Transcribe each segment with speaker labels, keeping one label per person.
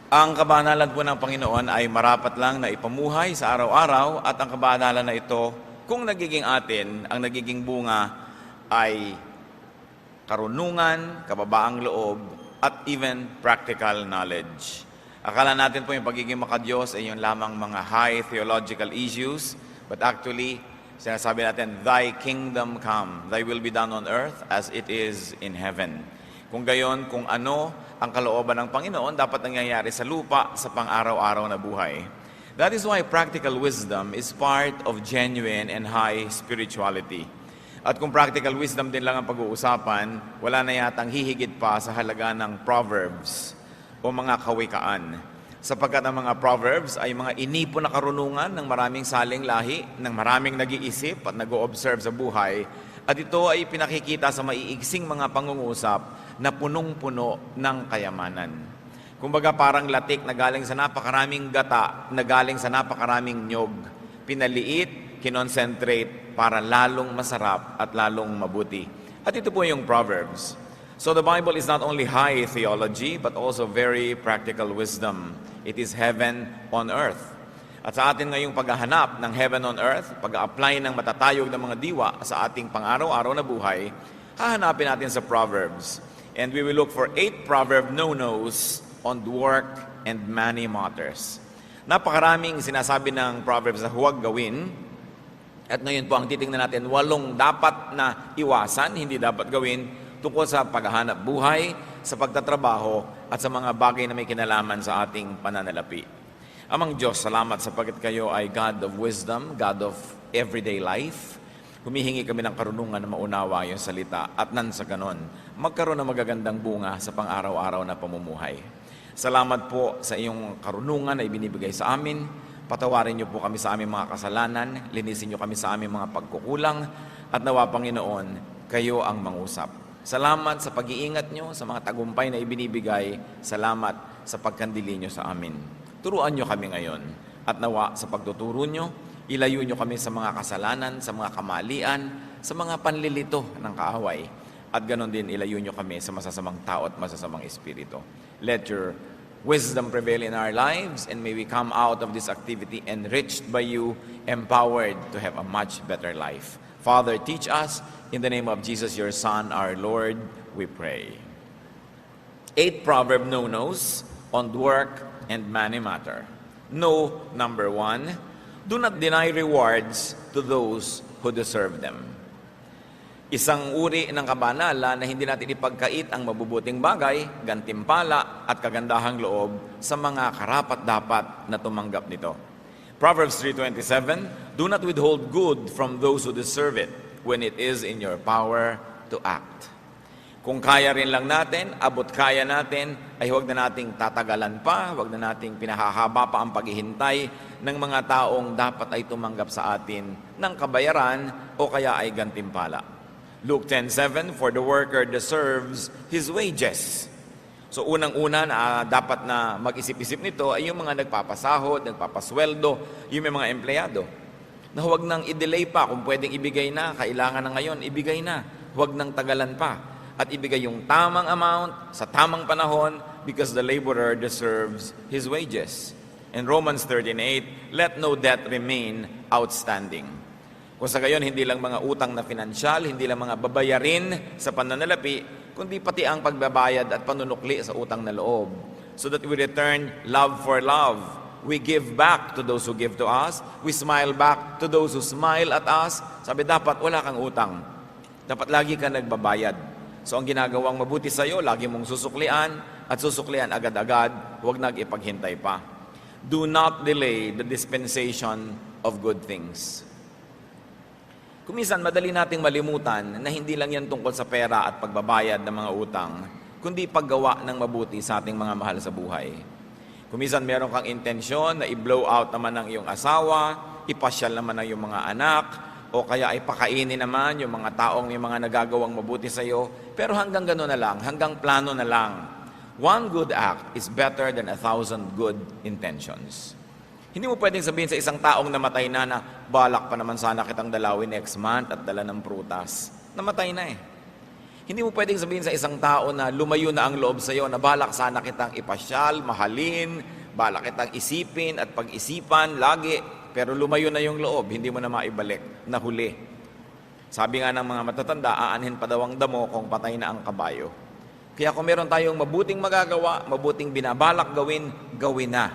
Speaker 1: Ang kabanalan po ng Panginoon ay marapat lang na ipamuhay sa araw-araw at ang kabanalan na ito, kung nagiging atin, ang nagiging bunga ay karunungan, kababaang loob, at even practical knowledge. Akala natin po yung pagiging makadiyos ay yung lamang mga high theological issues, but actually, sinasabi natin, Thy kingdom come, Thy will be done on earth as it is in heaven. Kung gayon, kung ano ang kalooban ng Panginoon, dapat nangyayari sa lupa sa pang-araw-araw na buhay. That is why practical wisdom is part of genuine and high spirituality. At kung practical wisdom din lang ang pag-uusapan, wala na yatang hihigit pa sa halaga ng Proverbs o mga kawikaan. Sapagkat ang mga Proverbs ay mga inipon na karunungan ng maraming saling lahi, ng maraming nag-iisip at nag-o-observe sa buhay, at ito ay pinakikita sa maiigsing mga pangungusap na punong-puno ng kayamanan. Kumbaga parang latik na galing sa napakaraming gata, na galing sa napakaraming nyog, pinaliit, kinonsentrate para lalong masarap at lalong mabuti. At ito po yung Proverbs. So the Bible is not only high theology, but also very practical wisdom. It is heaven on earth. At sa atin ngayong paghahanap ng heaven on earth, pag-apply ng matatayog ng mga diwa sa ating pang-araw-araw na buhay, hahanapin natin sa Proverbs. And we will look for 8 proverb no-nos on work and many matters. Napakaraming sinasabi ng Proverbs na huwag gawin. At ngayon po ang titingnan natin, 8 dapat na iwasan, hindi dapat gawin, tungkol sa paghahanap buhay, sa pagtatrabaho, at sa mga bagay na may kinalaman sa ating pananalapi. Amang Diyos, salamat sapagkat kayo ay God of wisdom, God of everyday life. Humihingi kami ng karunungan na maunawa yung salita at nan sa ganon, magkaroon ng magagandang bunga sa pang-araw-araw na pamumuhay. Salamat po sa iyong karunungan na ibinibigay sa amin. Patawarin niyo po kami sa aming mga kasalanan, linisin niyo kami sa aming mga pagkukulang, at nawa, Panginoon, kayo ang mangusap. Salamat sa pag-iingat niyo, sa mga tagumpay na ibinibigay. Salamat sa pagkandili niyo sa amin. Turuan niyo kami ngayon, at nawa sa pagtuturo niyo, ilayo niyo kami sa mga kasalanan, sa mga kamalian, sa mga panlilito ng kaaway. At ganon din ilayo niyo kami sa masasamang tao at masasamang espiritu. Let your wisdom prevail in our lives, and may we come out of this activity enriched by you, empowered to have a much better life. Father, teach us. In the name of Jesus, your Son, our Lord, we pray. 8 proverb no-nos on work and many matter. No, number 1, do not deny rewards to those who deserve them. Isang uri ng kabanalan na hindi natin ipagkait ang mabubuting bagay, gantimpala at kagandahang loob sa mga karapat-dapat na tumanggap nito. Proverbs 3:27, do not withhold good from those who deserve it when it is in your power to act. Kung kaya rin lang natin, abot kaya natin, ay huwag na nating tatagalan pa, huwag na nating pinahahaba pa ang paghihintay ng mga taong dapat ay tumanggap sa atin ng kabayaran o kaya ay gantimpala. Luke 10:7, for the worker deserves his wages. So unang-una na dapat na mag-isip-isip nito ay yung mga nagpapasahod, nagpapasweldo, yung may mga empleyado. Na huwag nang i-delay pa, kung pwedeng ibigay na, kailangan na ngayon, ibigay na. Huwag nang tagalan pa. At ibigay yung tamang amount sa tamang panahon because the laborer deserves his wages. In Romans 13:8, let no debt remain outstanding. Kung sa gayon, hindi lang mga utang na pinansyal, hindi lang mga babayarin sa pananalapi, kundi pati ang pagbabayad at panunukli sa utang na loob. So that we return love for love. We give back to those who give to us. We smile back to those who smile at us. Sabi, dapat wala kang utang. Dapat lagi ka nagbabayad. So ang ginagawang mabuti sa iyo, lagi mong susuklian at susuklian agad-agad, huwag nag-ipaghintay pa. Do not delay the dispensation of good things. Kuminsan, madali nating malimutan na hindi lang yan tungkol sa pera at pagbabayad ng mga utang, kundi paggawa ng mabuti sa ating mga mahal sa buhay. Kuminsan, meron kang intensyon na i-blow out naman ng iyong asawa, ipasyal naman ng iyong mga anak, o kaya ay pakainin naman yung mga taong may mga nagagawang mabuti sa iyo, pero hanggang gano'n na lang, hanggang plano na lang. One good act is better than 1,000 good intentions. Hindi mo pwedeng sabihin sa isang taong namatay na balak pa naman sana kitang dalawin next month at dala ng prutas. Namatay na eh. Hindi mo pwedeng sabihin sa isang tao na lumayo na ang loob sa iyo, na balak sana kitang ipasyal, mahalin, balak kitang isipin at pag-isipan lagi, pero lumayo na yung loob, hindi mo na maibalik, nahuli. Sabi nga ng mga matatanda, aanhin pa daw ang damo kung patay na ang kabayo. Kaya kung meron tayong mabuting magagawa, mabuting binabalak gawin, gawin na.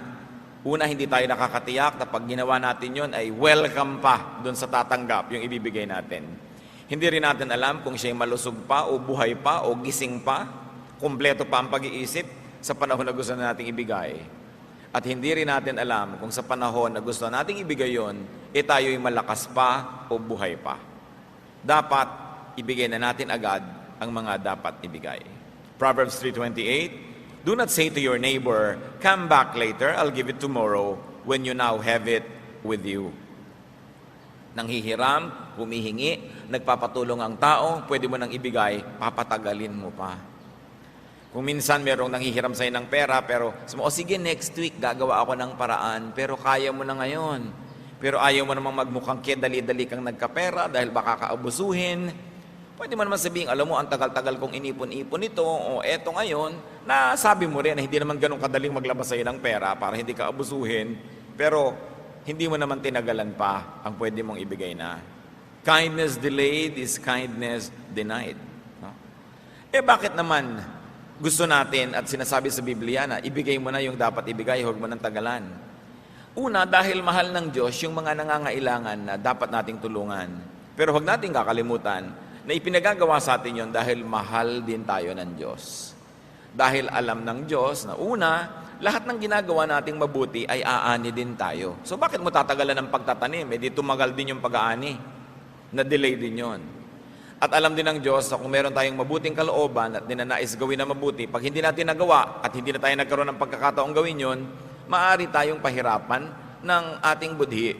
Speaker 1: Una, hindi tayo nakakatiyak na pag ginawa natin yon ay welcome pa doon sa tatanggap yung ibibigay natin. Hindi rin natin alam kung siya'y malusog pa o buhay pa o gising pa, kumpleto pa ang pag-iisip sa panahon na gusto nating ibigay. At hindi rin natin alam kung sa panahon na gusto nating ibigay yon, tayo'y malakas pa o buhay pa. Dapat ibigay na natin agad ang mga dapat ibigay. Proverbs 3:28, do not say to your neighbor, come back later, I'll give it tomorrow, when you now have it with you. Nanghihiram, humihingi, nagpapatulong ang tao, pwede mo nang ibigay, papatagalin mo pa. Kung minsan merong nanghihiram sa'yo ng pera, pero sige next week gagawa ako ng paraan, pero kaya mo na ngayon. Pero ayaw mo namang magmukhang dali-dali kang nagkapera dahil baka kaabusuhin. Pwede mo naman sabihin, alam mo, ang tagal-tagal kong inipon-ipon ito, o eto ngayon, na sabi mo rin na hindi naman ganun kadaling maglabas sa'yo ng pera para hindi ka abusuhin, pero hindi mo naman tinagalan pa ang pwede mong ibigay na. Kindness delayed is kindness denied. No? Bakit naman gusto natin at sinasabi sa Biblia na ibigay mo na yung dapat ibigay, huwag mo nang tagalan? Una, dahil mahal ng Diyos yung mga nangangailangan na dapat nating tulungan. Pero huwag nating kakalimutan na ipinagagawa sa atin yon dahil mahal din tayo ng Diyos. Dahil alam ng Diyos na una, lahat ng ginagawa nating mabuti ay aani din tayo. So bakit mo tatagalan ng pagtatanim? Di tumagal din yung pag-aani. Na-delay din yon. At alam din ng Diyos na kung meron tayong mabuting kalooban at ninanais gawin na mabuti, pag hindi natin nagawa at hindi na tayo nagkaroon ng pagkakataong gawin yon, maaari tayong pahirapan ng ating budhi.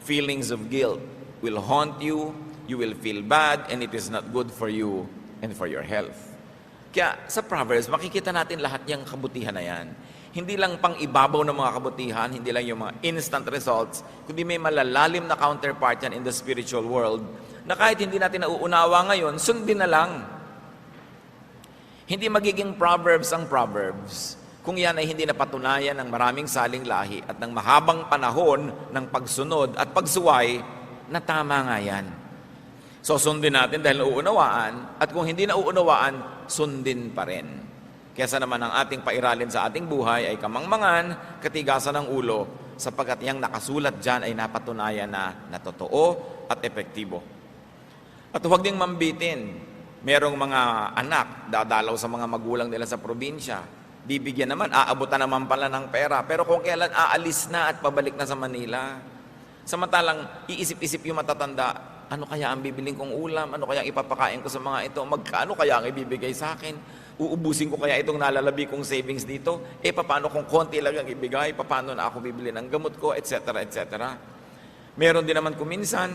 Speaker 1: Feelings of guilt will haunt you, you will feel bad, and it is not good for you and for your health. Kaya sa Proverbs, makikita natin lahat yung kabutihan na yan. Hindi lang pang ibabaw ng mga kabutihan, hindi lang yung mga instant results, kundi may malalalim na counterpart yan in the spiritual world na kahit hindi natin nauunawa ngayon, sundin na lang. Hindi magiging Proverbs ang Proverbs kung yan ay hindi napatunayan ng maraming saling lahi at ng mahabang panahon ng pagsunod at pagsuway na tama nga yan. So sundin natin dahil nauunawaan, at kung hindi nauunawaan, sundin pa rin. Kesa naman ang ating pairalin sa ating buhay ay kamangmangan, katigasan ng ulo, sapagkat yang nakasulat dyan ay napatunayan na totoo at epektibo. At huwag ding mambitin. Merong mga anak, dadalaw sa mga magulang nila sa probinsya. Bibigyan naman, aabutan naman pala ng pera. Pero kung kailan aalis na at pabalik na sa Manila. Samantalang iisip-isip yung matatanda, ano kaya ang bibiling kong ulam? Ano kaya ang ipapakain ko sa mga ito? Magkano kaya ang ibibigay sa akin? Uubusin ko kaya itong nalalabi kong savings dito? Paano kung konti lang ang ibigay? Paano na ako bibili ng gamot ko? Etc. etc. Meron din naman kuminsan,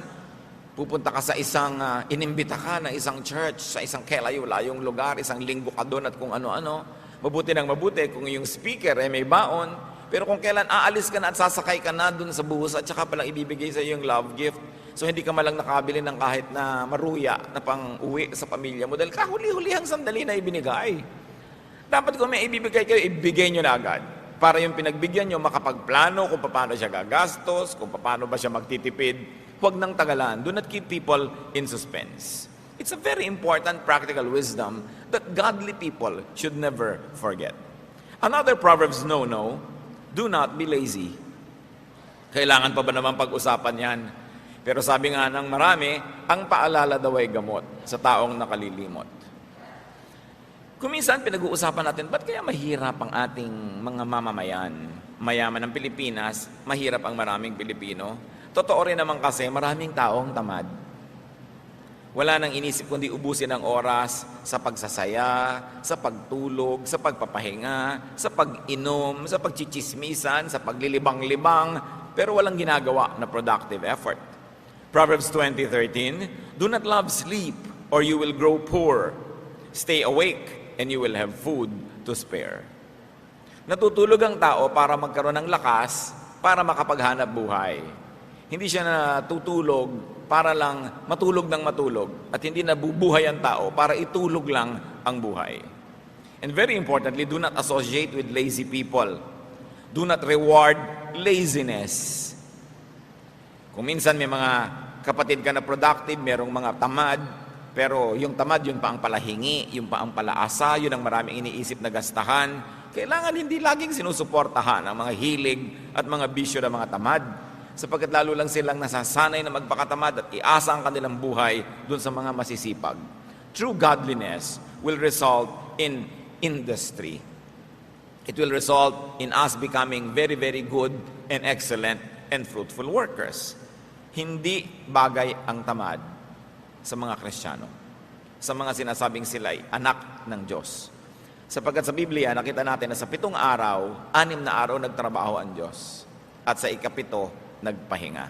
Speaker 1: pupunta ka sa isang, inimbita ka ng isang church, sa isang kelayo-layong lugar, isang linggo ka doon at kung ano-ano. Mabuti ng mabuti kung yung speaker ay may baon, pero kung kailan aalis ka na at sasakay ka na doon sa bus at saka palang ibibigay sa iyo yung love gift, so hindi ka malang nakabili ng kahit na maruya na pang uwi sa pamilya mo dahil kahuli-hulihang sandali na ibinigay. Dapat kung may ibibigay kayo, ibigay nyo na agad. Para yung pinagbigyan nyo makapagplano kung paano siya gagastos, kung paano ba siya magtitipid. Huwag nang tagalan. Do not keep people in suspense. It's a very important practical wisdom that godly people should never forget. Another Proverbs no, do not be lazy. Kailangan pa ba naman pag-usapan yan? Pero sabi nga ng marami, ang paalala daw ay gamot sa taong nakalilimot. Kung minsan pinag-uusapan natin, ba't kaya mahirap ang ating mga mamamayan? Mayaman ng Pilipinas, mahirap ang maraming Pilipino. Totoo rin naman kasi maraming taong tamad. Wala nang inisip kundi ubusin ang oras sa pagsasaya, sa pagtulog, sa pagpapahinga, sa pag-inom, sa pagchichismisan, sa paglilibang-libang, pero walang ginagawa na productive effort. Proverbs 20:13, do not love sleep or you will grow poor. Stay awake and you will have food to spare. Natutulog ang tao para magkaroon ng lakas para makapaghanap buhay. Hindi siya natutulog para lang matulog ng matulog at hindi nabubuhay ang tao para itulog lang ang buhay. And very importantly, do not associate with lazy people. Do not reward laziness. Kung minsan may mga kapatid ka na productive, merong mga tamad, pero yung tamad, yun pa ang palahingi, yun pa ang palaasa, yun ang maraming iniisip na gastahan. Kailangan hindi laging sinusuportahan ang mga hilig at mga bisyo ng mga tamad, sapagkat lalo lang silang nasasanay na magpakatamad at iasa ang kanilang buhay dun sa mga masisipag. True godliness will result in industry. It will result in us becoming very, very good and excellent and fruitful workers. Hindi bagay ang tamad sa mga Kristiyano, sa mga sinasabing sila'y anak ng Diyos. Sapagkat sa Biblia, nakita natin na sa 7 araw, 6 na araw nagtrabaho ang Diyos. At sa ikapito, nagpahinga.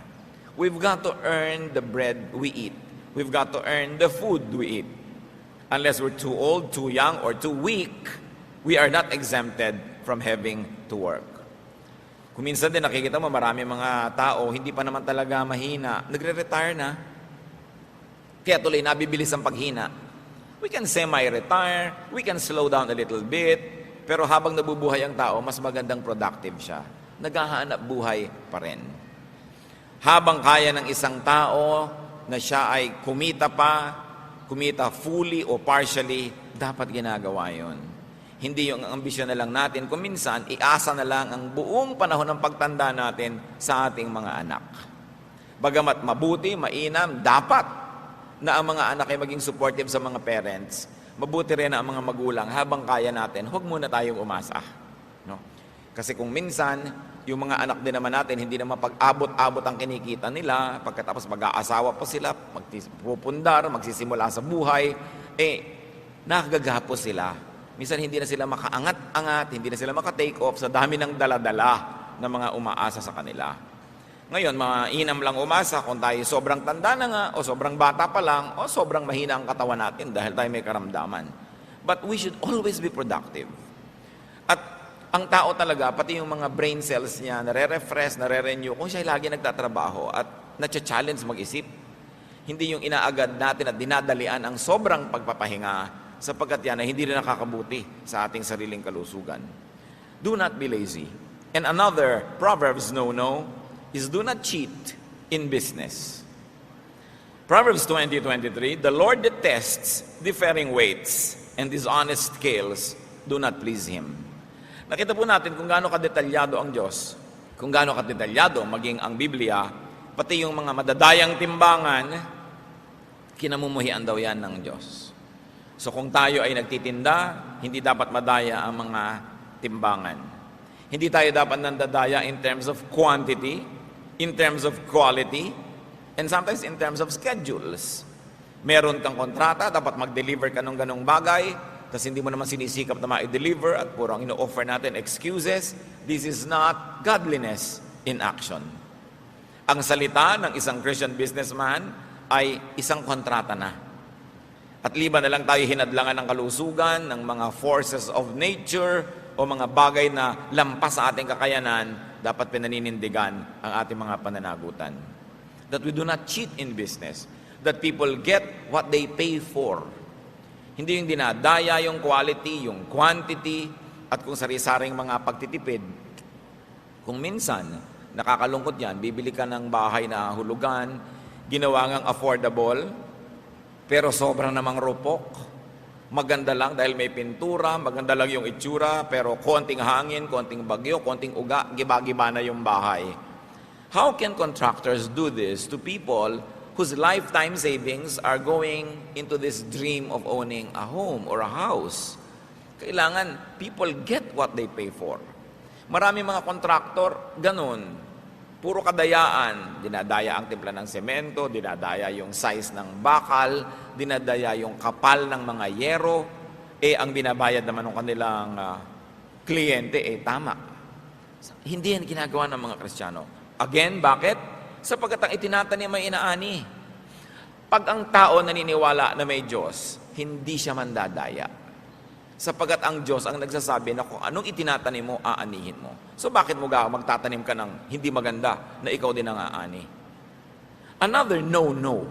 Speaker 1: We've got to earn the bread we eat. We've got to earn the food we eat. Unless we're too old, too young, or too weak, we are not exempted from having to work. Kung minsan din nakikita mo, marami mga tao, hindi pa naman talaga mahina, nagre-retire na. Kaya tuloy nabibilis ang paghina. We can semi-retire, we can slow down a little bit, pero habang nabubuhay ang tao, mas magandang productive siya. Naghahanap buhay pa rin. Habang kaya ng isang tao na siya ay kumita fully o partially, dapat ginagawa yun. Hindi yung ambisyon na lang natin, kung minsan, iasa na lang ang buong panahon ng pagtanda natin sa ating mga anak. Bagamat mabuti, mainam, dapat na ang mga anak ay maging supportive sa mga parents. Mabuti rin na ang mga magulang, habang kaya natin, huwag muna tayong umasa. No? Kasi kung minsan, yung mga anak din naman natin, hindi naman pag-abot-abot ang kinikita nila, pagkatapos mag-aasawa pa sila, magpupundar, magsisimula sa buhay, nakagagapo sila. Minsan hindi na sila makaangat-angat, hindi na sila maka-take off sa dami ng dala-dala na mga umaasa sa kanila. Ngayon, mainam lang umasa kung tayo sobrang tanda na nga, o sobrang bata pa lang, o sobrang mahina ang katawan natin dahil tayo may karamdaman. But we should always be productive. At ang tao talaga, pati yung mga brain cells niya, nare-refresh, nare-renew, kung siya lagi nagtatrabaho at na-challenge mag-isip, hindi yung inaagad natin at dinadalian ang sobrang pagpapahinga, sapagkat yan ay hindi rin nakakabuti sa ating sariling kalusugan. Do not be lazy. And another Proverbs no-no is do not cheat in business. Proverbs 20:23, the Lord detests differing weights, and dishonest scales do not please Him. Nakita po natin kung gaano kadetalyado ang Diyos, kung gaano kadetalyado maging ang Biblia, pati yung mga madadayang timbangan, kinamumuhian daw yan ng Diyos. So kung tayo ay nagtitinda, hindi dapat madaya ang mga timbangan. Hindi tayo dapat nandadaya in terms of quantity, in terms of quality, and sometimes in terms of schedules. Meron kang kontrata, dapat mag-deliver ka ng ganong bagay, tapos hindi mo naman sinisikap na ma-deliver at puro ang ino-offer natin excuses. This is not godliness in action. Ang salita ng isang Christian businessman ay isang kontrata na. At liban na lang tayo hinadlangan ng kalusugan, ng mga forces of nature, o mga bagay na lampas sa ating kakayanan, dapat pinaninindigan ang ating mga pananagutan. That we do not cheat in business. That people get what they pay for. Hindi yung dinadaya yung quality, yung quantity, at kung sari-saring mga pagtitipid. Kung minsan, nakakalungkot yan, bibili ka ng bahay na hulugan, ginawa ngang affordable, pero sobrang namang rupok. Maganda lang dahil may pintura, maganda lang yung itsura, pero konting hangin, konting bagyo, konting uga, giba-giba na yung bahay. How can contractors do this to people whose lifetime savings are going into this dream of owning a home or a house? Kailangan people get what they pay for. Marami mga kontraktor, ganun. Puro kadayaan, dinadaya ang timpla ng semento, dinadaya yung size ng bakal, dinadaya yung kapal ng mga yero, ang binabayad naman ng kanilang kliyente, tama. Hindi yan ginagawa ng mga Kristiyano. Again, bakit? Sapagkat ang itinatanim ay inaani. Pag ang tao naniniwala na may Diyos, hindi siya mandadaya. Sapagkat ang Diyos ang nagsasabi na kung anong itinatanim mo, aanihin mo. So bakit mo magtatanim ka ng hindi maganda na ikaw din ang aani?
Speaker 2: Another no-no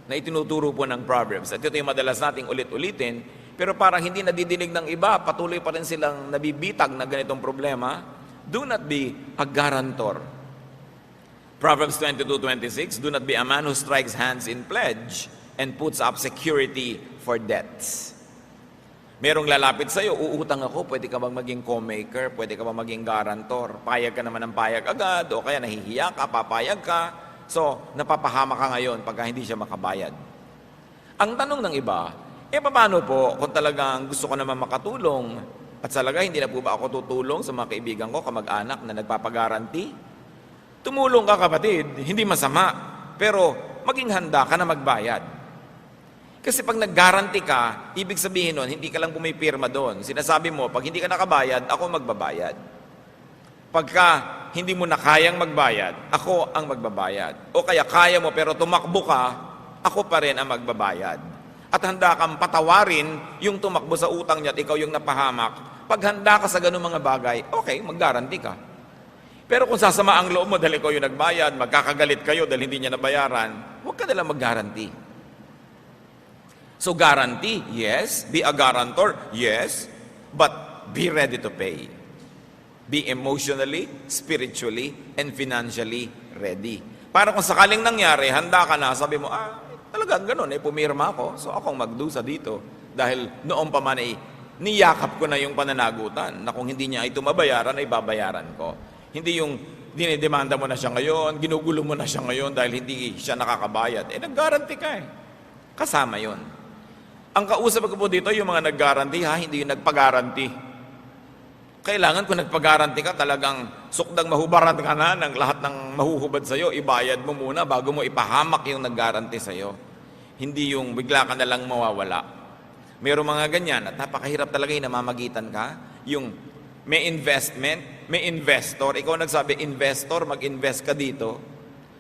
Speaker 2: na itinuturo po ng Proverbs, at ito yung madalas nating ulit-ulitin, pero parang hindi nadidinig ng iba, patuloy pa rin silang nabibitag na ganitong problema, do not be a guarantor. Proverbs 22:26, do not be a man who strikes hands in pledge and puts up security for debts. Merong lalapit sa'yo, uutang ako, pwede ka bang maging co-maker, pwede ka bang maging guarantor, payag ka naman ng payag agad, o kaya nahihiya ka, papayag ka, so napapahama ka ngayon pagka hindi siya makabayad. Ang tanong ng iba, paano po kung talagang gusto ko naman makatulong, at salaga hindi na po ba ako tutulong sa mga kaibigan ko, kamag-anak na nagpapagaranti? Tumulong ka kapatid, hindi masama, pero maging handa ka na magbayad. Kasi pag nag-guarantee ka, ibig sabihin nun, hindi ka lang pumipirma doon. Sinasabi mo, pag hindi ka nakabayad, ako magbabayad. Pagka hindi mo na kayang magbayad, ako ang magbabayad. O kaya kaya mo pero tumakbo ka, ako pa rin ang magbabayad. At handa kang patawarin yung tumakbo sa utang niya at ikaw yung napahamak. Pag handa ka sa ganung mga bagay, okay, mag-guarantee ka. Pero kung sasama ang loob mo dahil ikaw yung nagbayad, magkakagalit kayo dahil hindi niya nabayaran, huwag ka nalang mag-guarantee. So guarantee, yes. Be a guarantor, yes. But be ready to pay. Be emotionally, spiritually, and financially ready. Para kung sakaling nangyari, handa ka na, sabi mo, talagang ganun, pumirma ako, so akong magdusa dito. Dahil noong pa man niyakap ko na yung pananagutan, na kung hindi niya ito mabayaran, ay babayaran ko. Hindi yung dinidemanda mo na siya ngayon, ginugulo mo na siya ngayon dahil hindi siya nakakabayad. Nag-guarantee ka Kasama yon. Ang kausap ko po dito, yung mga nag-guarantee hindi yung nagpag-guarantee. Kailangan kung nagpag-guarantee ka, talagang sukdang mahubaran ka na ng lahat ng mahuhubad sa'yo, ibayad mo muna bago mo ipahamak yung nag-guarantee sa'yo. Hindi yung bigla ka na lang mawawala. Mayroong mga ganyan at napakahirap talaga yung namamagitan ka. Yung may investment, may investor. Ikaw nagsabi, investor, mag-invest ka dito.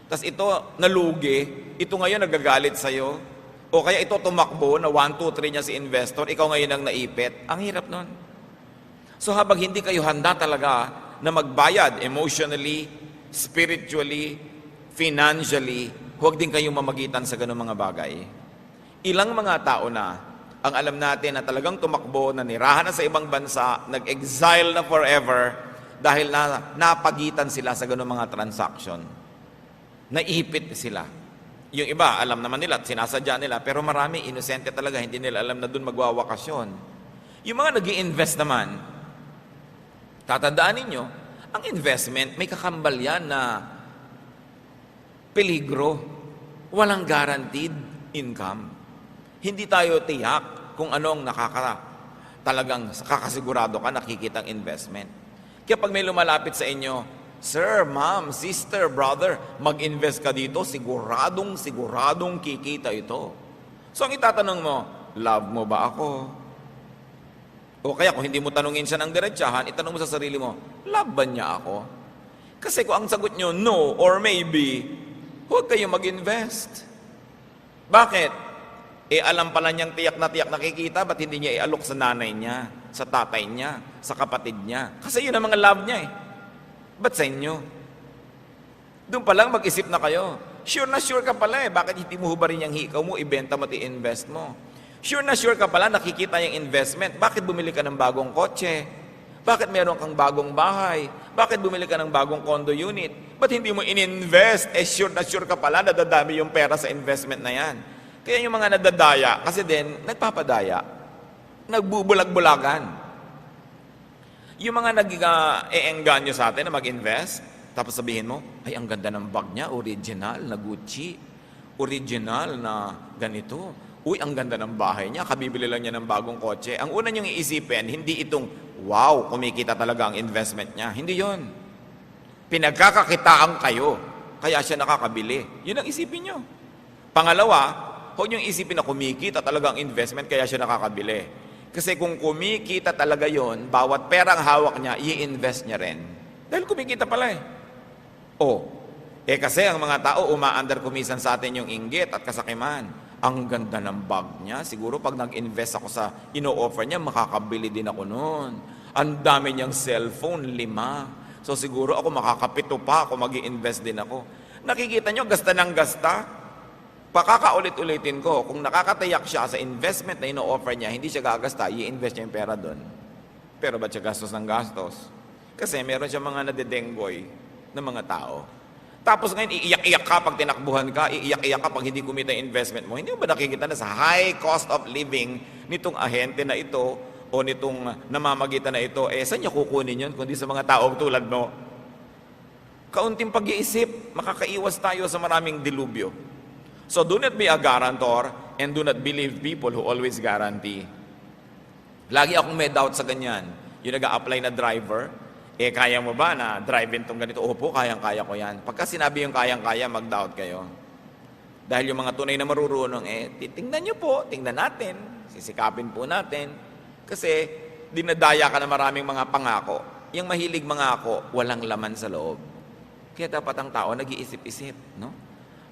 Speaker 2: Tapos ito nalugi, ito ngayon nagagalit sa'yo. O kaya ito tumakbo na 1, 2, 3 niya si investor, ikaw ngayon ang naipit. Ang hirap nun. So habang hindi kayo handa talaga na magbayad emotionally, spiritually, financially, huwag din kayong mamagitan sa ganung mga bagay. Ilang mga tao na ang alam natin na talagang tumakbo, na nirahan na sa ibang bansa, nag-exile na forever dahil napagitan sila sa ganung mga transaction. Naipit sila. Yung iba, alam naman nila at sinasadya nila, pero marami, inosente talaga, hindi nila alam na doon magwawakasyon. Yung mga nag-i-invest naman, tatandaan ninyo, ang investment, may kakambal yan na peligro. Walang guaranteed income. Hindi tayo tiyak kung anong talagang kakasigurado ka nakikita ang investment. Kaya pag may lumalapit sa inyo, Sir, ma'am, sister, brother, mag-invest ka dito, siguradong kikita ito. So ang itatanong mo, love mo ba ako? O kaya kung hindi mo tanungin siya ng diretsahan, itanong mo sa sarili mo, love ba niya ako? Kasi kung ang sagot nyo, no or maybe, huwag kayong mag-invest. Bakit? Alam pala niyang tiyak na nakikita, ba't hindi niya ialok sa nanay niya, sa tatay niya, sa kapatid niya? Kasi yun ang mga love niya Ba't sa inyo? Doon pa lang mag-isip na kayo. Sure na sure ka pala Bakit hindi mo hubarin yung hikaw mo, ibenta mo, i-invest mo? Sure na sure ka pala, nakikita yung investment. Bakit bumili ka ng bagong kotse? Bakit meron kang bagong bahay? Bakit bumili ka ng bagong condo unit? Ba't hindi mo in-invest? Sure na sure ka pala, nadadami yung pera sa investment na yan. Kaya yung mga nadadaya, kasi din, nagpapadaya. Nagbubulag-bulagan. Yung mga nag-eengganyo sa atin na mag-invest, tapos sabihin mo, ay ang ganda ng bag niya, original na Gucci, original na ganito. Uy, ang ganda ng bahay niya, kabibili lang niya ng bagong kotse. Ang una niyong iisipin, hindi itong, wow, kumikita talaga ang investment niya. Hindi yon. Pinagkakakitaan kayo, kaya siya nakakabili. Yun ang isipin niyo. Pangalawa, huwag niyong isipin na kumikita talaga ang investment, kaya siya nakakabili. Kasi kung kumikita talaga yon, bawat perang hawak niya, i-invest niya rin. Dahil kumikita pala kasi ang mga tao, umaandar kumisan sa atin yung inggit at kasakiman. Ang ganda ng bag niya. Siguro pag nag-invest ako sa ino-offer niya, makakabili din ako noon. Ang dami niyang cellphone, 5. So siguro ako makakapito pa, ako mag-i-invest din ako. Nakikita nyo, gasta ng gasta. Pakakaulit-ulitin ko, kung nakakatayak siya sa investment na ino-offer niya, hindi siya gagasta, i-invest niya yung pera doon. Pero ba't siya gastos ng gastos? Kasi meron siya mga nadedenggoy na mga tao. Tapos ngayon, iiyak-iyak ka pag tinakbuhan ka, iiyak-iyak ka pag hindi kumita yung investment mo. Hindi mo ba nakikita na sa high cost of living nitong ahente na ito o nitong namamagitan na ito, saan niya kukunin yun kundi sa mga tao tulad mo? Kaunting pag-iisip, makakaiwas tayo sa maraming dilubyo. So do not be a guarantor and do not believe people who always guarantee. Lagi akong may doubt sa ganyan. Yung nag-a-apply na driver, kaya mo ba na drive-in tong ganito? Opo, kayang-kaya ko yan. Pagka sinabi yung kayang-kaya, mag-doubt kayo. Dahil yung mga tunay na marurunong, tingnan nyo po, tingnan natin, sisikapin po natin. Kasi dinadaya ka na maraming mga pangako. Yung mahilig mangako, walang laman sa loob. Kaya dapat ang tao nag-iisip-isip, no?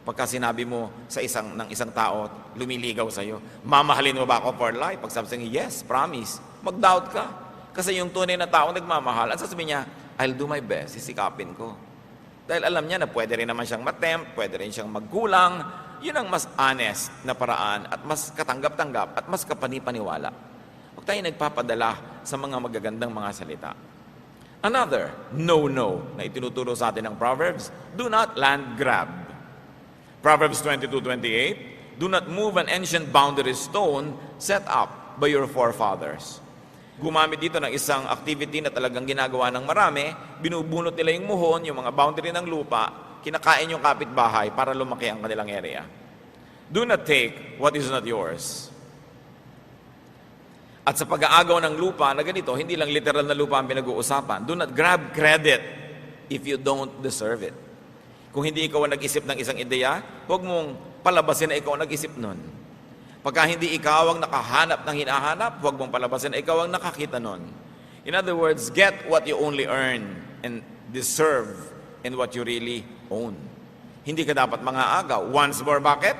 Speaker 2: Pagka sinabi mo sa ng isang tao, lumiligaw sa'yo, mamahalin mo ba ako for life? Pag sabi sa'yo, yes, promise. Mag-doubt ka. Kasi yung tunay na tao nagmamahal, ang sasabihin niya, I'll do my best, sisikapin ko. Dahil alam niya na pwede rin naman siyang matempt, pwede rin siyang magkulang. Yun ang mas honest na paraan at mas katanggap-tanggap at mas kapani-paniwala. Huwag tayo nagpapadala sa mga magagandang mga salita. Another no-no na itinuturo sa atin ng Proverbs, do not land grab. Proverbs 22:28, do not move an ancient boundary stone set up by your forefathers. Gumamit dito ng isang activity na talagang ginagawa ng marami, binubunot nila yung muhon, yung mga boundary ng lupa, kinakain yung kapitbahay para lumaki ang kanilang area. Do not take what is not yours. At sa pag-aagaw ng lupa na ganito, hindi lang literal na lupa ang pinag-uusapan. Do not grab credit if you don't deserve it. Kung hindi ikaw ang nag-isip ng isang ideya, huwag mong palabasin na ikaw ang nag-isip nun. Pagka hindi ikaw ang nakahanap ng hinahanap, huwag mong palabasin na ikaw ang nakakita nun. In other words, get what you only earn and deserve in what you really own. Hindi ka dapat mangaagaw. Once more, bakit?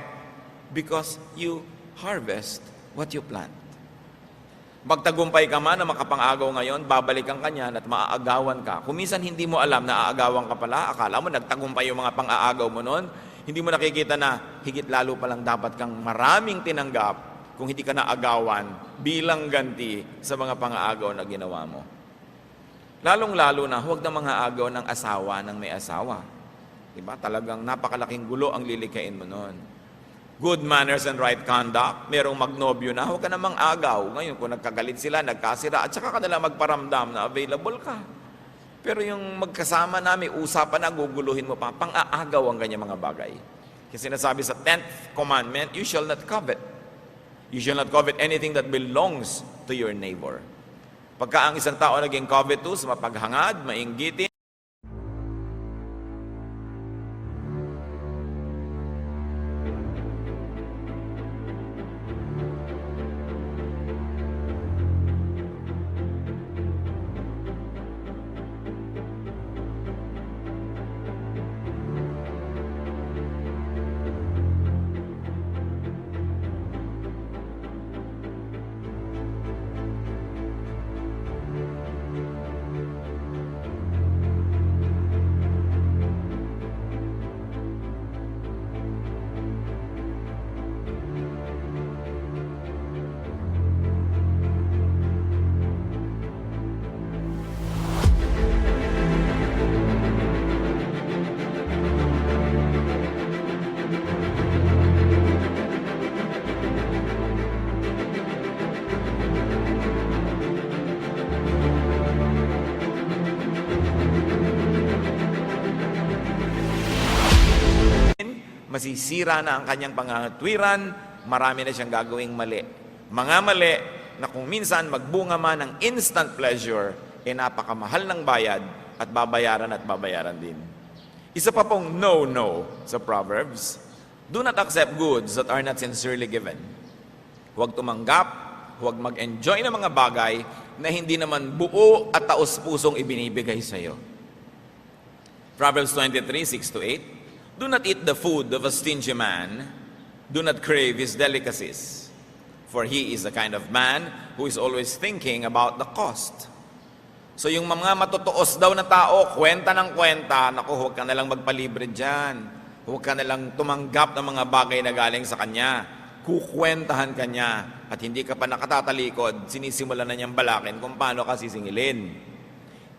Speaker 2: Because you harvest what you plant. Magtagumpay ka man na makapang-agaw ngayon, babalikan ka niyan at maaagawan ka. Kung minsan hindi mo alam na aagawan ka pala, akala mo nagtagumpay yung mga pang-aagaw mo noon, hindi mo nakikita na higit lalo palang dapat kang maraming tinanggap kung hindi ka naagawan bilang ganti sa mga pang-aagaw na ginawa mo. Lalong-lalo na huwag na mga agaw ng asawa ng may asawa. Diba? Talagang napakalaking gulo ang lilikain mo noon. Good manners and right conduct, merong magnobyo na, huwag ka namang agaw. Ngayon, kung nagkagalit sila, nagkasira, at saka ka nila magparamdam na available ka. Pero yung magkasama na, may usapan na, guguluhin mo pa, pang-aagaw ang ganyan mga bagay. Kasi sinasabi sa 10th commandment, you shall not covet. You shall not covet anything that belongs to your neighbor. Pagka ang isang tao naging covetous, mapaghangad, mainggitin, masisira na ang kanyang pangangatwiran, marami na siyang gagawing mali. Mga mali na kung minsan magbunga man ng instant pleasure, napakamahal ng bayad at babayaran din. Isa pa pong no-no sa Proverbs, do not accept goods that are not sincerely given. Huwag tumanggap, huwag mag-enjoy ng mga bagay na hindi naman buo at taos-pusong ibinibigay sa iyo. Proverbs 23:6-8, do not eat the food of a stingy man. Do not crave his delicacies. For he is the kind of man who is always thinking about the cost. So yung mga matutuos daw na tao, kwenta ng kwenta, naku, huwag ka nalang magpalibre dyan. Huwag ka nalang tumanggap ng mga bagay na galing sa Kanya. Kukwentahan ka niya. At hindi ka pa nakatatalikod, sinisimula na niyang balakin kung paano ka sisingilin.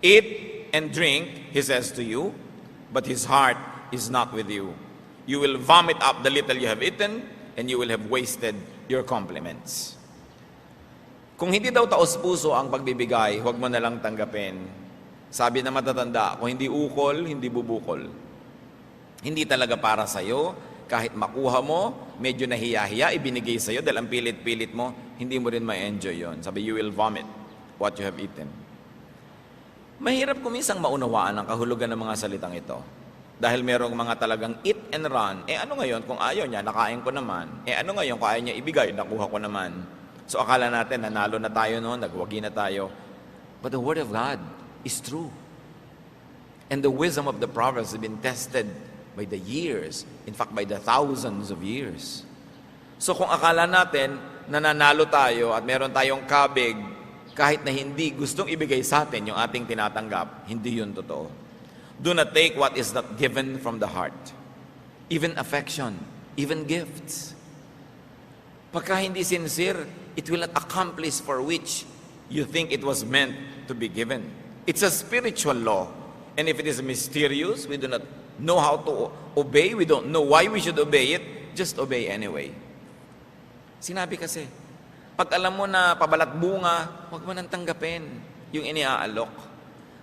Speaker 2: Eat and drink, He says to you, but His heart is not with you. You will vomit up the little you have eaten, and you will have wasted your compliments. Kung hindi daw taos-puso ang pagbibigay, huwag mo nalang tanggapin. Sabi na matatanda, kung hindi ukol, hindi bubukol. Hindi talaga para sa'yo, kahit makuha mo, medyo nahiya-hiya, ibinigay sa'yo dahil ang pilit-pilit mo, hindi mo rin ma-enjoy yon. Sabi, you will vomit what you have eaten. Mahirap kumisang maunawaan ang kahulugan ng mga salitang ito. Dahil merong mga talagang eat and run, ano ngayon kung ayaw niya, nakain ko naman. Ano ngayon kung ayaw niya ibigay, nakuha ko naman. So akala natin, nanalo na tayo noon, nagwagi na tayo. But the Word of God is true. And the wisdom of the Proverbs has been tested by the years, in fact, by the thousands of years. So kung akala natin, nananalo tayo at meron tayong kabig, kahit na hindi gustong ibigay sa atin yung ating tinatanggap, hindi yun totoo. Do not take what is not given from the heart. Even affection, even gifts. Pagka hindi sincere, it will not accomplish for which you think it was meant to be given. It's a spiritual law. And if it is mysterious, we do not know how to obey, we don't know why we should obey it, just obey anyway. Sinabi kasi, pag alam mo na pabalat bunga, huwag mo nang tanggapin yung iniaalok.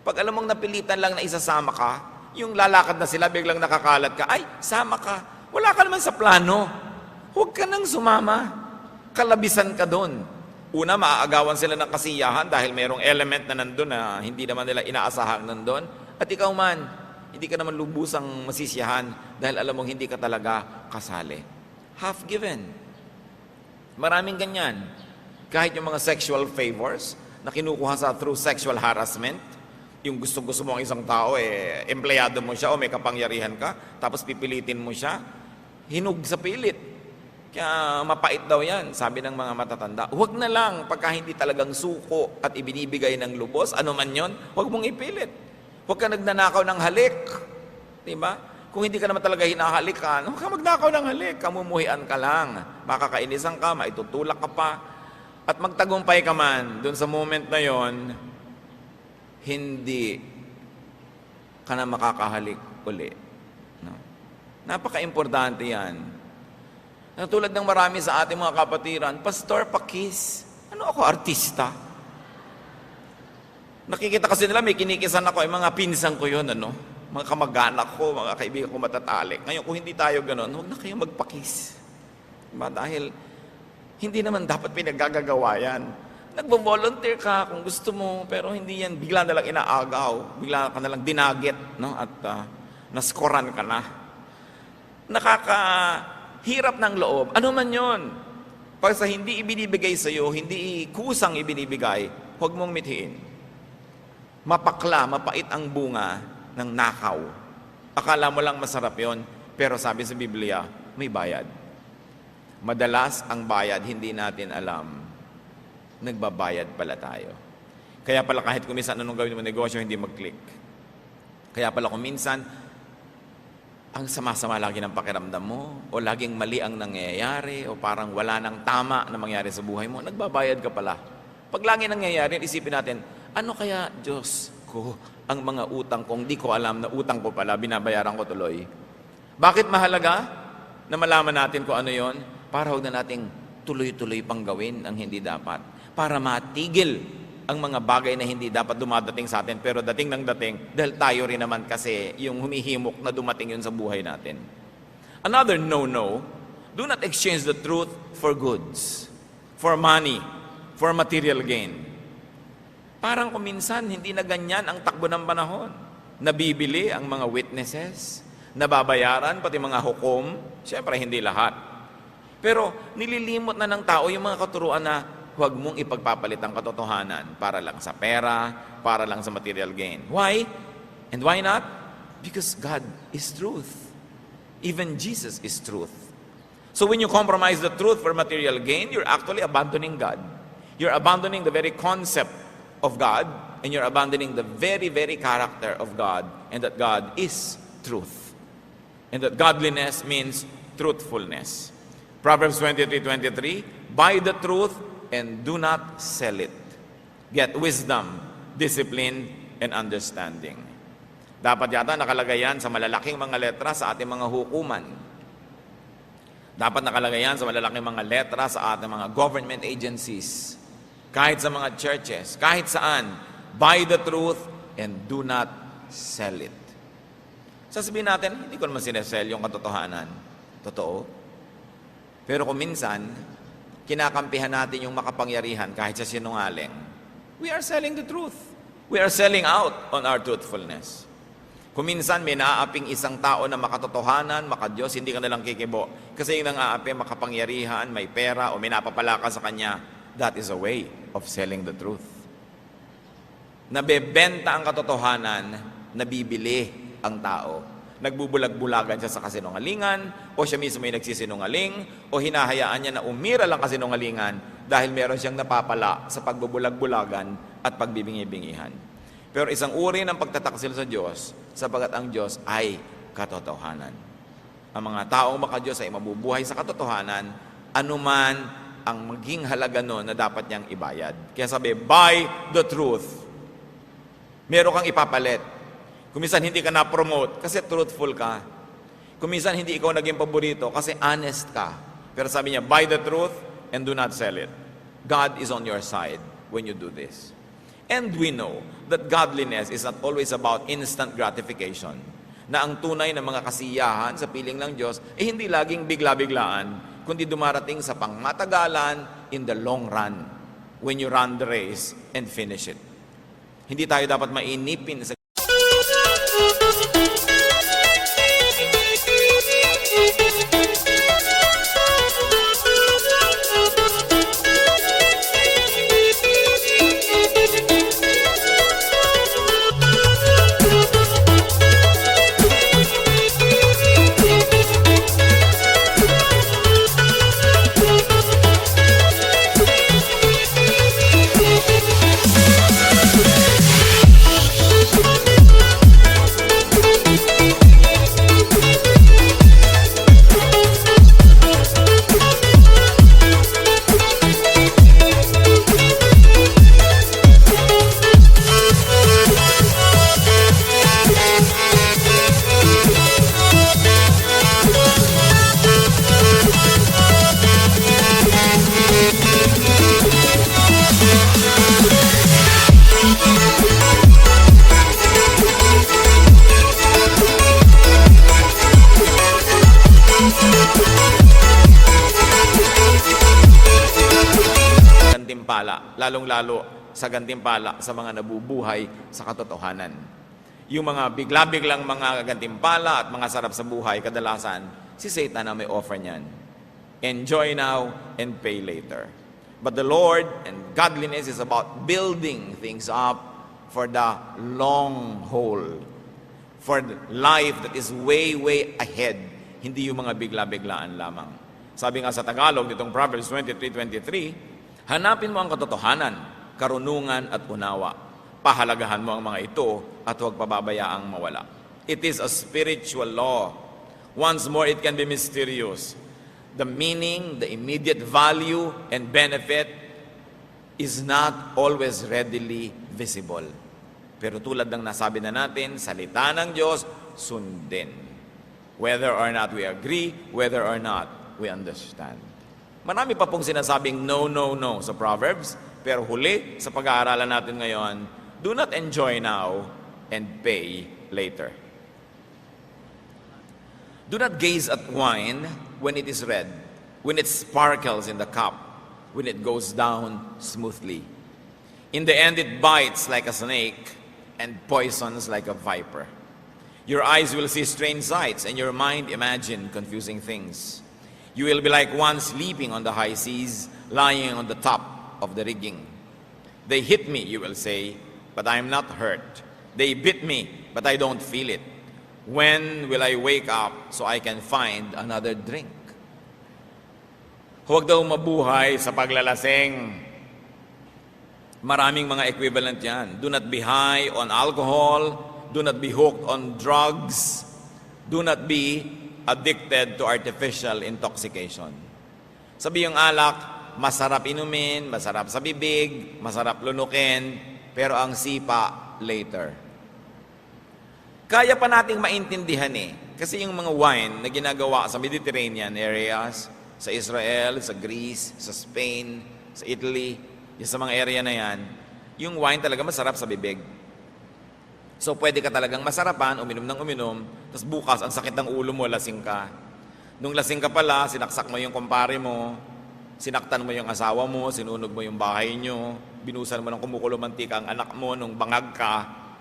Speaker 2: Pag alam mong napilitan lang na isasama ka, yung lalakad na sila, biglang nakakalat ka, ay, sama ka. Wala ka naman sa plano. Huwag ka nang sumama. Kalabisan ka doon. Una, maaagawan sila ng kasiyahan dahil mayroong element na nandun na hindi naman nila inaasahan nandun. At ikaw man, hindi ka naman lubusang masisiyahan dahil alam mong hindi ka talaga kasali. Half given. Maraming ganyan. Kahit yung mga sexual favors na kinukuha sa through sexual harassment, yung gusto-gusto mo ang isang tao, empleyado mo siya o may kapangyarihan ka, tapos pipilitin mo siya, hinug sa pilit. Kaya mapait daw yan, sabi ng mga matatanda. Huwag na lang, pagka hindi talagang suko at ibinibigay ng lubos, ano man yon, huwag mong ipilit. Huwag ka nagnanakaw ng halik. Diba? Kung hindi ka naman talaga hinahalikan, huwag ka magnakaw ng halik. Kamumuhian ka lang. Makakainisan ka, maitutulak ka pa. At magtagumpay ka man, dun sa moment na yon, hindi ka na makakahalik uli. No? Napaka-importante yan. Tulad ng marami sa ating mga kapatiran, Pastor, pakis. Ano ako, artista? Nakikita kasi nila, may kinikisan ako, mga pinsan ko yun, mga kamag-anak ko, mga kaibigan ko matatalik. Ngayon, kung hindi tayo ganun, huwag na kayo magpakis. Diba? Dahil, hindi naman dapat pinaggagawa yan. Nagbo-volunteer ka kung gusto mo, pero hindi yan, bigla na lang inaagaw, bigla ka na lang dinagit, at naskoran ka na. Nakakahirap ng loob. Ano man yon? Pag sa hindi ibinibigay sa'yo, hindi kusang ibinibigay, huwag mong mithiin. Mapakla, mapait ang bunga ng nakaw. Akala mo lang masarap yon, pero sabi sa Biblia, may bayad. Madalas ang bayad, hindi natin alam. Nagbabayad pala tayo. Kaya pala kahit kuminsan anong gawin mo negosyo, hindi mag-click. Kaya pala kuminsan, ang sama-sama lagi ng pakiramdam mo, o laging mali ang nangyayari, o parang wala nang tama na mangyari sa buhay mo, nagbabayad ka pala. Pag lagi nangyayari, isipin natin, ano kaya, Diyos ko, ang mga utang kong di ko alam na utang ko pala, binabayaran ko tuloy. Bakit mahalaga na malaman natin kung ano yon? Para huwag na nating tuloy-tuloy pang gawin ang hindi dapat. Para matigil ang mga bagay na hindi dapat dumadating sa atin, pero dating ng dating, dahil tayo rin naman kasi yung humihimok na dumating yun sa buhay natin. Another no-no, do not exchange the truth for goods, for money, for material gain. Parang kuminsan, hindi na ganyan ang takbo ng panahon. Nabibili ang mga witnesses, nababayaran, pati mga hukom, siyempre hindi lahat. Pero nililimot na ng tao yung mga katuruan na huwag mong ipagpapalit ang katotohanan para lang sa pera, para lang sa material gain. Why? And why not? Because God is truth. Even Jesus is truth. So when you compromise the truth for material gain, you're actually abandoning God. You're abandoning the very concept of God, and you're abandoning the very, very character of God, and that God is truth. and that godliness means truthfulness. Proverbs 23:23, buy the truth and do not sell it. Get wisdom, discipline, and understanding. Dapat yata nakalagay yan sa malalaking mga letra sa ating mga hukuman. Dapat nakalagay yan sa malalaking mga letra sa ating mga government agencies. Kahit sa mga churches, kahit saan, buy the truth and do not sell it. Sasabihin natin, hindi ko naman sinesell yung katotohanan. Totoo. Pero kung minsan, kinakampihan natin yung makapangyarihan kahit sa sinungaling. We are selling the truth. We are selling out on our truthfulness. Kung minsan may naaaping isang tao na makatotohanan, makadiyos, hindi ka nalang kikibo. Kasi yung nang-aapi, makapangyarihan, may pera, o may napapala ka sa kanya, that is a way of selling the truth. Nabebenta ang katotohanan, nabibili ang tao. Nagbubulag-bulagan siya sa kasinungalingan, o siya mismo ay nagsisinungaling, o hinahayaan niya na umira lang kasinungalingan dahil meron siyang napapala sa pagbubulag-bulagan at pagbibingi-bingihan. Pero isang uri ng pagtataksil sa Diyos, sapagat ang Diyos ay katotohanan. Ang mga taong makadiyos ay mabubuhay sa katotohanan, anuman ang maging halaga nun na dapat niyang ibayad. Kaya sabi, buy the truth. Meron kang ipapalit. Kung minsan hindi ka na-promote kasi truthful ka. Kung minsan hindi ikaw naging paborito kasi honest ka. Pero sabi niya, buy the truth and do not sell it. God is on your side when you do this. And we know that godliness is not always about instant gratification. Na ang tunay na mga kasiyahan sa piling ng Diyos ay hindi laging bigla-biglaan, kundi dumarating sa pangmatagalan in the long run when you run the race and finish it. Hindi tayo dapat mainipin sa gantimpala, lalong-lalo sa gantimpala sa mga nabubuhay sa katotohanan. Yung mga bigla-biglang mga gantimpala at mga sarap sa buhay, kadalasan, si Satan ang may offer niyan. Enjoy now and pay later. But the Lord and godliness is about building things up for the long haul, for the life that is way, way ahead. Hindi yung mga bigla-biglaan lamang. Sabi nga sa Tagalog, ditong Proverbs 23:23, hanapin mo ang katotohanan, karunungan at unawa. Pahalagahan mo ang mga ito at huwag pababayaang mawala. It is a spiritual law. Once more, it can be mysterious. The meaning, the immediate value, and benefit is not always readily visible. Pero tulad ng nasabi na natin, salita ng Diyos, sundin. Whether or not we agree, whether or not we understand. Marami pa pong sinasabing no, no, no sa Proverbs, pero huli sa pag-aaralan natin ngayon, do not enjoy now and pay later. Do not gaze at wine when it is red, when it sparkles in the cup, when it goes down smoothly. In the end, it bites like a snake and poisons like a viper. Your eyes will see strange sights, and your mind imagine confusing things. You will be like one sleeping on the high seas, lying on the top of the rigging. They hit me, you will say, but I am not hurt. They bit me, but I don't feel it. When will I wake up so I can find another drink? Huwag daw mabuhay sa paglalasing. Maraming mga equivalent yan. Do not be high on alcohol. Do not be hooked on drugs. Do not be addicted to artificial intoxication. Sabi yung alak, masarap inumin, masarap sa bibig, masarap lunukin, pero ang sipa later. Kaya pa nating maintindihan kasi yung mga wine na ginagawa sa Mediterranean areas, sa Israel, sa Greece, sa Spain, sa Italy, yung sa mga area na yan, yung wine talaga masarap sa bibig. So pwede ka talagang masarapan, uminom ng uminom, tapos bukas ang sakit ng ulo mo, lasing ka. Nung lasing ka pala, sinaksak mo yung kumpare mo, sinaktan mo yung asawa mo, sinunog mo yung bahay nyo, binusan mo ng kumukulo mantika ang anak mo nung bangag ka,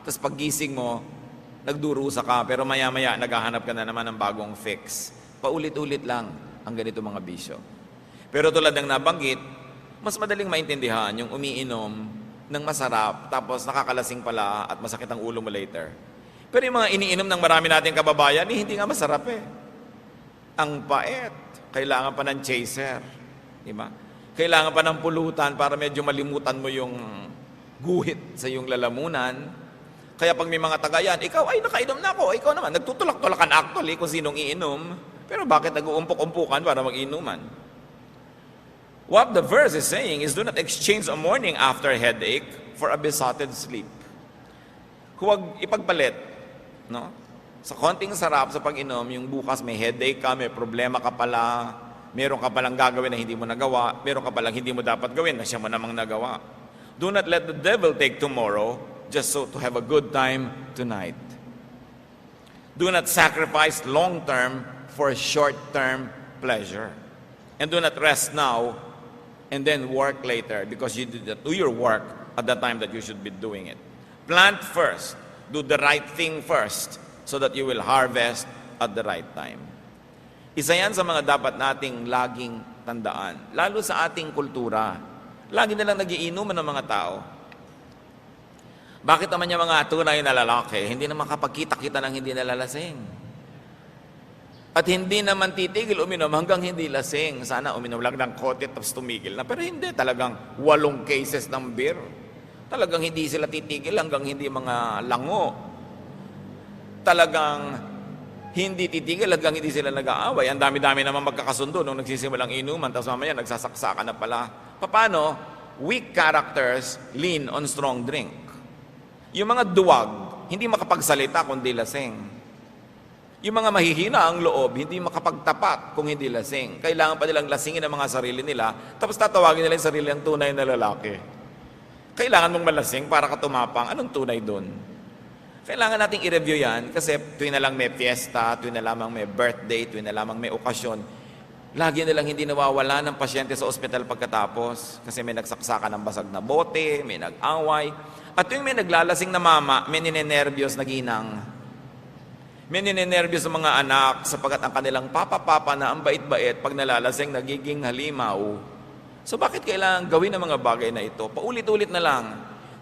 Speaker 2: tapos paggising mo, nagdurusa ka, pero maya-maya naghahanap ka na naman ng bagong fix. Paulit-ulit lang ang ganito mga bisyo. Pero tulad ng nabanggit, mas madaling maintindihan yung umiinom ng masarap, tapos nakakalasing pala at masakit ang ulo mo later. Pero yung mga iniinom ng marami nating kababayan, hindi nga masarap Ang pait, kailangan pa ng chaser. Di ba? Kailangan pa ng pulutan para medyo malimutan mo yung guhit sa iyong lalamunan. Kaya pag may mga tagayan, ikaw, ay nakainom na ako. Ikaw naman, nagtutulak-tulakan actually kung sinong iinom. Pero bakit nag-uumpok-umpukan para mag-inuman? What the verse is saying is, do not exchange a morning after headache for a besotted sleep. Huwag ipagpalit, no? Sa konting sarap sa pag-inom, yung bukas may headache ka, may problema ka pala, meron ka palang gagawin na hindi mo nagawa, meron ka palang hindi mo dapat gawin na siya mo namang nagawa. Do not let the devil take tomorrow just so to have a good time tonight. Do not sacrifice long-term for short-term pleasure. And do not rest now and then work later because you did not do your work at the time that you should be doing it. Plant first. Do the right thing first so that you will harvest at the right time. Isa yan sa mga dapat nating laging tandaan, lalo sa ating kultura. Lagi nilang nagiinuman ng mga tao. Bakit naman yung mga tunay na lalaki, hindi naman kapagkita-kita ng hindi nalalasing? At hindi naman titigil uminom hanggang hindi lasing. Sana uminom lang ng kote tapos tumigil na. Pero hindi, talagang 8 cases ng beer. Talagang hindi sila titigil hanggang hindi mga lango. Talagang hindi titigil hanggang hindi sila nag-aaway. Ang dami-dami naman magkakasundo nung nagsisimulang inuman, tapos mamaya nagsasaksakan na pala. Paano? Weak characters lean on strong drink. Yung mga duwag, hindi makapagsalita kundi lasing. Yung mga mahihina ang loob, hindi makapagtapat kung hindi lasing. Kailangan pa nilang lasingin ang mga sarili nila, tapos tatawagin nila yung sarili ang tunay na lalaki. Kailangan mong malasing para ka tumapang. Anong tunay doon? Kailangan nating i-review yan kasi tuwing na lang may fiesta, tuwing na lamang may birthday, tuwing na lamang may okasyon, lagi nilang hindi nawawala ng pasyente sa ospital pagkatapos kasi may nagsaksakan ng basag na bote, may nag-away. At tuwing may naglalasing na mama, may ninenervyos na ginang. May ninenervyos sa mga anak sapagkat ang kanilang papa-papa na ang bait-bait pag nalalasing nagiging halimaw. So bakit kailangan gawin ang mga bagay na ito? Paulit-ulit na lang.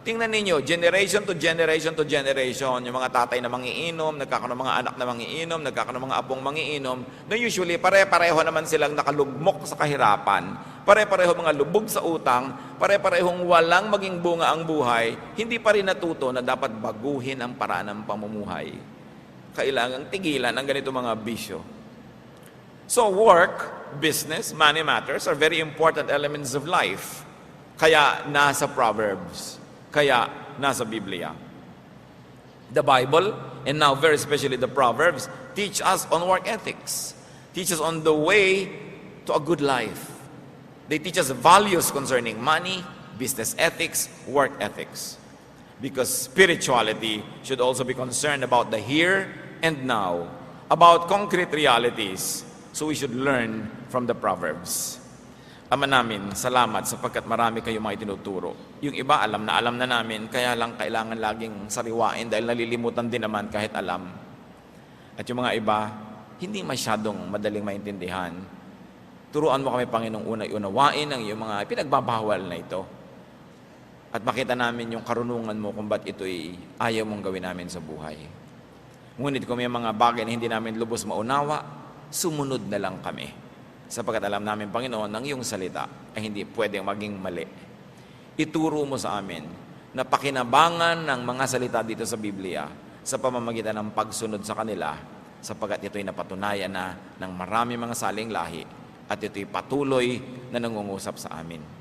Speaker 2: Tingnan ninyo, generation to generation to generation, yung mga tatay na mangiinom, nagkakaroon ng mga anak na mangiinom, nagkakaroon ng mga apong mangiinom, na usually pare-pareho naman silang nakalugmok sa kahirapan, pare-pareho mga lubog sa utang, pare-parehong walang maging bunga ang buhay, hindi pa rin natuto na dapat baguhin ang paraan ng pamumuhay. Kailangang tigilan ang ganito mga bisyo. So work, business, money matters are very important elements of life. Kaya nasa Proverbs. Kaya nasa Biblia. The Bible, and now very especially the Proverbs, teach us on work ethics. Teach us on the way to a good life. They teach us values concerning money, business ethics, work ethics. Because spirituality should also be concerned about the here and now, about concrete realities. So we should learn from the Proverbs. Ama namin, salamat sapagkat marami kayong mga itinuturo. Yung iba, alam na namin, kaya lang kailangan laging sariwain dahil nalilimutan din naman kahit alam. At yung mga iba, hindi masyadong madaling maintindihan. Turuan mo kami, Panginoong, unay unawain ang iyong mga pinagbabawal na ito. At makita namin yung karunungan mo kung ba't ito'y ayaw mong gawin namin sa buhay. Ngunit kung may mga bagay na hindi namin lubos maunawa, sumunod na lang kami. Sapagkat alam namin, Panginoon, ang iyong salita ay hindi pwedeng maging mali. Ituro mo sa amin na pakinabangan ng mga salita dito sa Biblia sa pamamagitan ng pagsunod sa kanila sapagkat ito'y napatunayan na ng marami mga saling lahi at ito'y patuloy na nangungusap sa amin.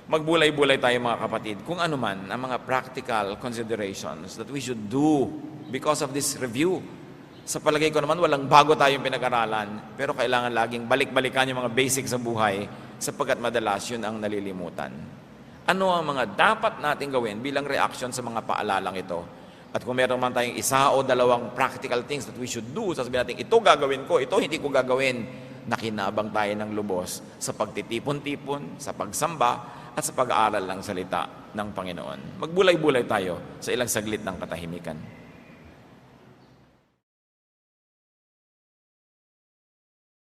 Speaker 2: Magbulay-bulay tayo mga kapatid kung ano man ang mga practical considerations that we should do because of this review. Sa palagay ko naman, walang bago tayong pinag-aralan, pero kailangan laging balik-balikan yung mga basics sa buhay sapagkat madalas yun ang nalilimutan. Ano ang mga dapat nating gawin bilang reaction sa mga paalalang ito? At kung meron man tayong isa o dalawang practical things that we should do, sasabihin natin, ito gagawin ko, ito hindi ko gagawin, nakinabang tayo ng lubos sa pagtitipon-tipon, sa pagsamba, at sa pag-aaral ng salita ng Panginoon. Magbulay-bulay tayo sa ilang saglit ng katahimikan.